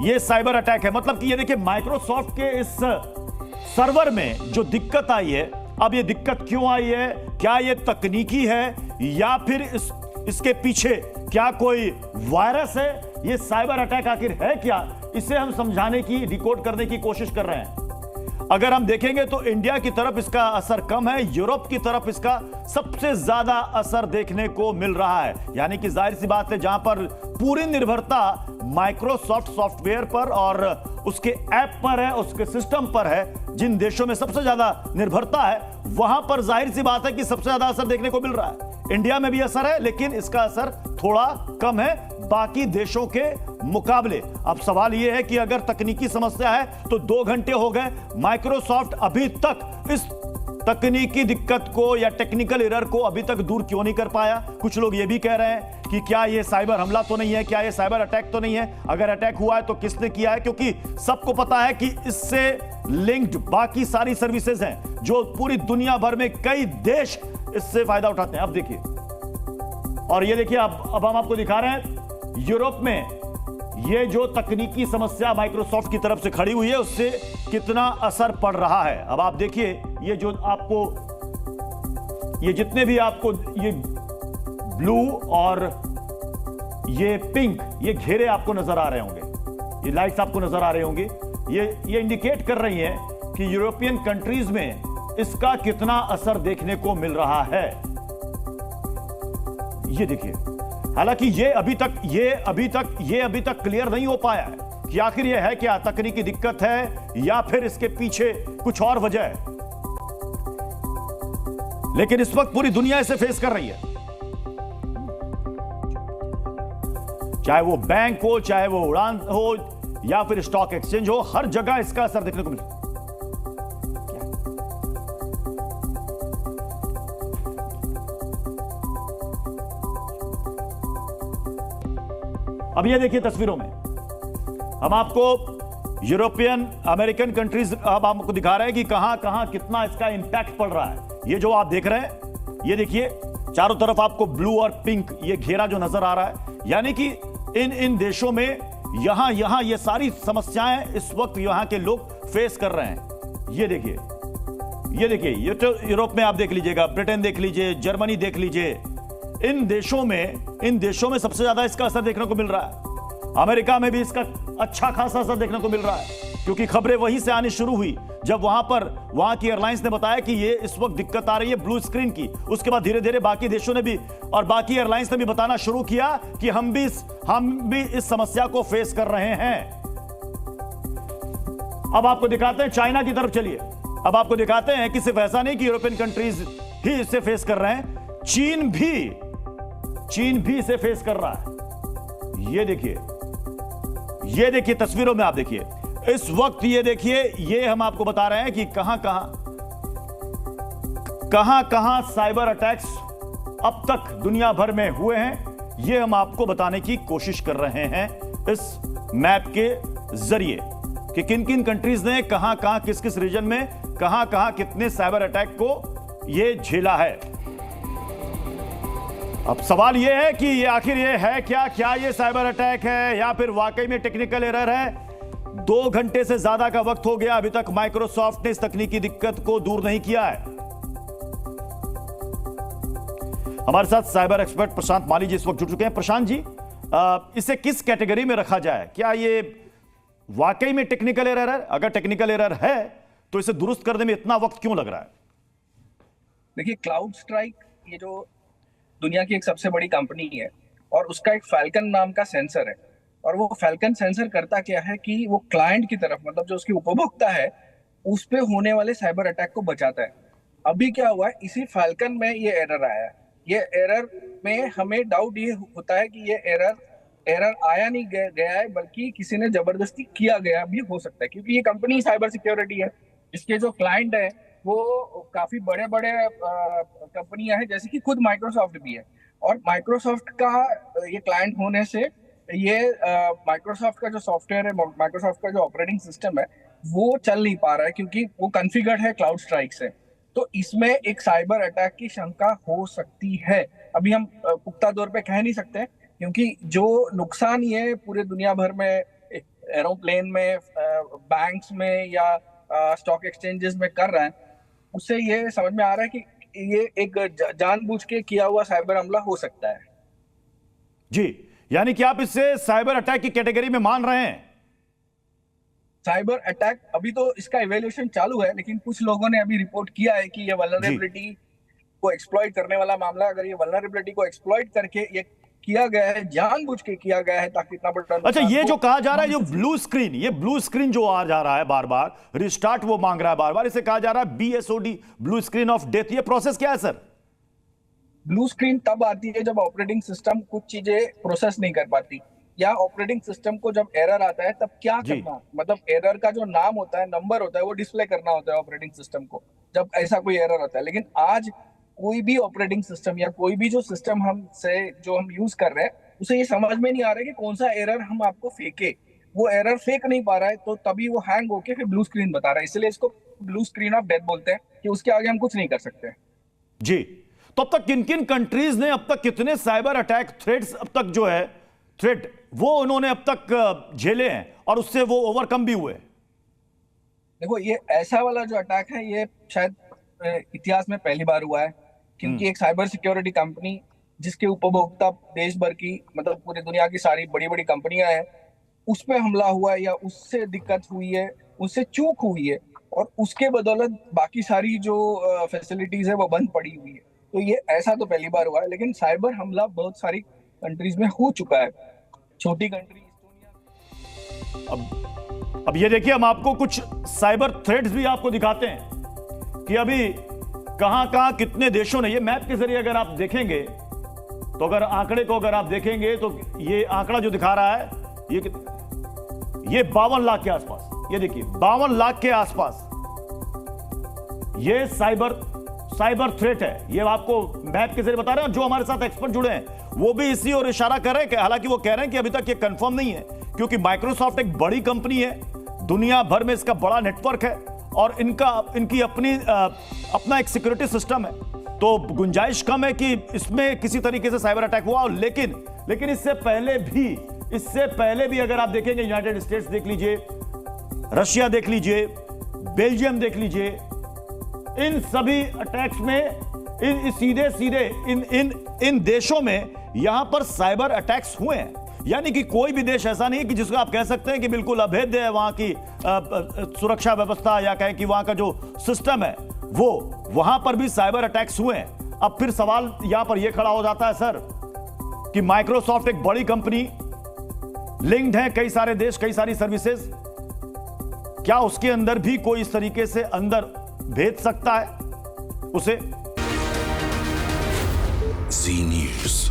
ये cyber attack है। मतलब कि ये देखिए, माइक्रोसॉफ्ट के इस सर्वर में जो दिक्कत आई है, अब ये दिक्कत क्यों आई है, क्या ये तकनीकी है या फिर इसके पीछे क्या कोई वायरस है, ये साइबर अटैक आखिर है क्या, इसे हम समझाने की, डिकोड करने की कोशिश कर रहे हैं। अगर हम देखेंगे तो इंडिया की तरफ इसका असर कम है, यूरोप की तरफ इसका सबसे ज्यादा असर देखने को मिल रहा है। यानी कि जाहिर सी बात है, जहां पर पूरी निर्भरता माइक्रोसॉफ्ट सॉफ्टवेयर पर और उसके ऐप पर है, उसके सिस्टम पर है, जिन देशों में सबसे ज्यादा निर्भरता है, वहां पर जाहिर सी बात है कि सबसे ज्यादा असर देखने को मिल रहा है। इंडिया में भी असर है, लेकिन इसका असर थोड़ा कम है बाकी देशों के मुकाबले। अब सवाल यह है कि अगर तकनीकी समस्या है तो 2 घंटे हो गए, माइक्रोसॉफ्ट अभी तक इस तकनीकी दिक्कत को या टेक्निकल एरर को अभी तक दूर क्यों नहीं कर पाया। कुछ लोग यह भी कह रहे हैं कि क्या यह साइबर हमला तो नहीं है, क्या यह साइबर अटैक तो नहीं है, अगर अटैक हुआ है तो किसने किया है, क्योंकि सबको पता है कि इससे लिंक्ड बाकी सारी सर्विसेज हैं जो पूरी दुनिया भर में कई देश इससे फायदा उठाते हैं। अब देखिए, और ये देखिए, अब हम आपको दिखा रहे हैं यूरोप में ये जो तकनीकी समस्या माइक्रोसॉफ्ट की तरफ से खड़ी हुई है, उससे कितना असर पड़ रहा है। अब आप देखिए, ये जो आपको, ये जितने भी आपको ये ब्लू और ये पिंक, ये घेरे आपको नजर आ रहे होंगे, ये लाइट्स आपको नजर आ रहे होंगे, ये इंडिकेट कर रही हैं कि यूरोपियन कंट्रीज में इसका कितना असर देखने को मिल रहा है। ये देखिए, हालांकि ये अभी तक क्लियर नहीं हो पाया है कि आखिर ये है क्या, तकनीकी दिक्कत है या फिर इसके पीछे कुछ और वजह है। लेकिन इस वक्त पूरी दुनिया इसे फेस कर रही है, चाहे वो बैंक हो, चाहे वो उड़ान हो या फिर स्टॉक एक्सचेंज हो, हर जगह इसका असर देखने को मिलता है। अब ये देखिए तस्वीरों में हम आपको यूरोपियन, अमेरिकन कंट्रीज अब आपको दिखा रहे हैं कि कहां कहां कितना इसका इंपैक्ट पड़ रहा है। ये जो आप देख रहे हैं, ये देखिए चारों तरफ आपको ब्लू और पिंक ये घेरा जो नजर आ रहा है, यानी कि इन देशों में यहां ये सारी समस्याएं इस वक्त यहां के लोग फेस कर रहे हैं। ये देखिए, ये तो यूरोप में आप देख लीजिएगा, ब्रिटेन देख लीजिए, जर्मनी देख लीजिए, इन देशों में सबसे ज्यादा इसका असर देखने को मिल रहा है। अमेरिका में भी इसका अच्छा खासा असर देखने को मिल रहा है, क्योंकि खबरें वहीं से आनी शुरू हुई जब वहां की एयरलाइंस ने बताया कि ये इस वक्त दिक्कत आ रही है ब्लू स्क्रीन की। उसके बाद धीरे धीरे बाकी देशों ने भी और बाकी एयरलाइंस ने भी बताना शुरू किया कि हम भी इस समस्या को फेस कर रहे हैं। अब आपको दिखाते हैं चाइना की तरफ चलिए। अब आपको दिखाते हैं कि सिर्फ ऐसा नहीं कि यूरोपियन कंट्रीज ही इसे फेस कर रहे हैं, चीन भी इसे फेस कर रहा है। ये देखिए तस्वीरों में आप देखिए, इस वक्त ये देखिए, ये हम आपको बता रहे हैं कि कहां कहां साइबर अटैक्स अब तक दुनिया भर में हुए हैं। ये हम आपको बताने की कोशिश कर रहे हैं इस मैप के जरिए कि किन किन कंट्रीज ने कहां कहां, किस किस रीजन में कहां कहां कितने साइबर अटैक को ये झेला है। अब सवाल यह है कि ये आखिर ये है क्या ये साइबर अटैक है या फिर वाकई में टेक्निकल एरर है। 2 घंटे से ज्यादा का वक्त हो गया, अभी तक माइक्रोसॉफ्ट ने इस तकनीकी दिक्कत को दूर नहीं किया है। हमारे साथ साइबर एक्सपर्ट प्रशांत माली जी इस वक्त जुड़ चुके हैं। प्रशांत जी, इसे किस कैटेगरी में रखा जाए? क्या ये वाकई में टेक्निकल एरर है? अगर टेक्निकल एरर है तो इसे दुरुस्त करने में इतना वक्त क्यों लग रहा है? देखिए, क्लाउड स्ट्राइक ये जो दुनिया की एक सबसे बड़ी कंपनी है और उसका एक फैल्कन नाम का सेंसर है, और वो फैल्कन सेंसर करता क्या है कि वो क्लाइंट की तरफ, मतलब जो उसकी उपभोक्ता है, उस पे होने वाले साइबर अटैक को बचाता है। अभी क्या हुआ है, इसी फैल्कन में ये एरर आया है। ये एरर में हमें डाउट ये होता है कि ये एरर आया नहीं गया है, बल्कि किसी ने जबरदस्ती किया गया भी हो सकता है, क्योंकि ये कंपनी साइबर सिक्योरिटी है, इसके जो क्लाइंट है वो काफी बड़े बड़े कंपनियां हैं, जैसे कि खुद माइक्रोसॉफ्ट भी है। और माइक्रोसॉफ्ट का ये क्लाइंट होने से ये माइक्रोसॉफ्ट का जो सॉफ्टवेयर है, माइक्रोसॉफ्ट का जो ऑपरेटिंग सिस्टम है, वो चल नहीं पा रहा है, क्योंकि वो कॉन्फ़िगर्ड है क्लाउड स्ट्राइक से। तो इसमें एक साइबर अटैक की शंका हो सकती है। अभी हम पुख्ता तौर पे कह नहीं सकते, क्योंकि जो नुकसान ये पूरे दुनिया भर में एरोप्लेन में, बैंक्स में या स्टॉक एक्सचेंजेस में कर रहा है, उससे ये समझ में आ रहा है कि ये एक जानबूझ के किया हुआ साइबर हमला हो सकता है। जी, यानी कि आप इससे साइबर अटैक की कैटेगरी में मान रहे हैं? साइबर अटैक अभी तो इसका इवैल्यूएशन चालू है, लेकिन कुछ लोगों ने अभी रिपोर्ट किया है कि ये वल्नरेबिलिटी को एक्सप्लॉइट करने वाला मामला, अगर ये वल्नरेबिलिटी को एक्सप्लॉइट करके ये किया गया है, जानबूझ के किया गया है ताकि इतना बड़ा। अच्छा, ये जो कहा जा रहा है, जो ब्लू स्क्रीन, ये ब्लू स्क्रीन जो आ जा रहा है बार बार, रिस्टार्ट वो मांग रहा है बार बार, इसे कहा जा रहा है BSOD, blue screen of death. ये प्रोसेस क्या है सर? ब्लू स्क्रीन तब आती है जब ऑपरेटिंग सिस्टम कुछ चीजें प्रोसेस नहीं कर पाती, या ऑपरेटिंग सिस्टम को जब एरर आता है तब क्या करना, मतलब एरर का जो नाम होता है, नंबर होता है, वो डिस्प्ले करना होता है ऑपरेटिंग सिस्टम को जब ऐसा कोई एरर होता है। लेकिन आज कोई भी ऑपरेटिंग सिस्टम या कोई भी जो सिस्टम जो हम यूज कर रहे हैं, उसे ये समझ में नहीं आ रहा है कि कौन सा एरर हम आपको फेंके। वो एरर फेंक नहीं पा रहा है, तो तभी वो हैंग होके फिर ब्लू स्क्रीन बता रहा है। इसलिए इसको ब्लू स्क्रीन ऑफ डेथ बोलते हैं कि उसके आगे हम कुछ नहीं कर सकते। जी, तो अब तक किन किन कंट्रीज ने अब तक कितने साइबर अटैक थ्रेट्स अब तक जो है थ्रेट वो उन्होंने अब तक झेले हैं और उससे वो ओवरकम भी हुए? देखो, ये ऐसा वाला जो अटैक है, ये शायद इतिहास में पहली बार हुआ है, क्योंकि एक साइबर सिक्योरिटी कंपनी जिसके उपभोक्ता देश भर की, मतलब पूरी दुनिया की सारी बड़ी बड़ी कंपनियां हैं, उस पर हमला हुआ है या उससे दिक्कत हुई है, उससे चूक हुई है, और उसके बदौलत बाकी सारी जो फैसिलिटीज है वो बंद पड़ी हुई है। तो ये ऐसा तो पहली बार हुआ है, लेकिन साइबर हमला बहुत सारी कंट्रीज में हो चुका है। छोटी कंट्री अब ये देखिए, हम आपको कुछ साइबर थ्रेट्स भी आपको दिखाते हैं कि अभी कहां कहां कितने देशों ने, ये मैप के जरिए अगर आप देखेंगे तो, अगर आंकड़े को अगर आप देखेंगे तो ये आंकड़ा जो दिखा रहा है ये 52 लाख के आसपास, ये देखिए 52 लाख के आसपास ये साइबर थ्रेट है। ये आपको मैप के जरिए बता रहे हैं। जो हमारे साथ एक्सपर्ट जुड़े हैं वो भी इसी और इशारा कर रहे हैं, हालांकि वो कह रहे हैं कि अभी तक ये कंफर्म नहीं है, क्योंकि माइक्रोसॉफ्ट एक बड़ी कंपनी है, दुनिया भर में इसका बड़ा नेटवर्क है और इनकी अपना एक सिक्योरिटी सिस्टम है, तो गुंजाइश कम है कि इसमें किसी तरीके से साइबर अटैक हुआ। लेकिन इससे पहले भी अगर आप देखेंगे, यूनाइटेड स्टेट्स देख लीजिए, रशिया देख लीजिए, बेल्जियम देख लीजिए, इन सभी अटैक्स में सीधे इन देशों में यहां पर साइबर अटैक्स हुए हैं। यानी कि कोई भी देश ऐसा नहीं है कि जिसको आप कह सकते हैं कि बिल्कुल अभेद्य है वहां की सुरक्षा व्यवस्था, या कहें कि वहां का जो सिस्टम है वो, वहां पर भी साइबर अटैक्स हुए हैं। अब फिर सवाल यहां पर यह खड़ा हो जाता है सर कि माइक्रोसॉफ्ट एक बड़ी कंपनी, लिंक्ड है कई सारे देश, कई सारी सर्विसेज, क्या उसके अंदर भी कोई इस तरीके से अंदर भेज सकता है उसे? जी न्यूज़।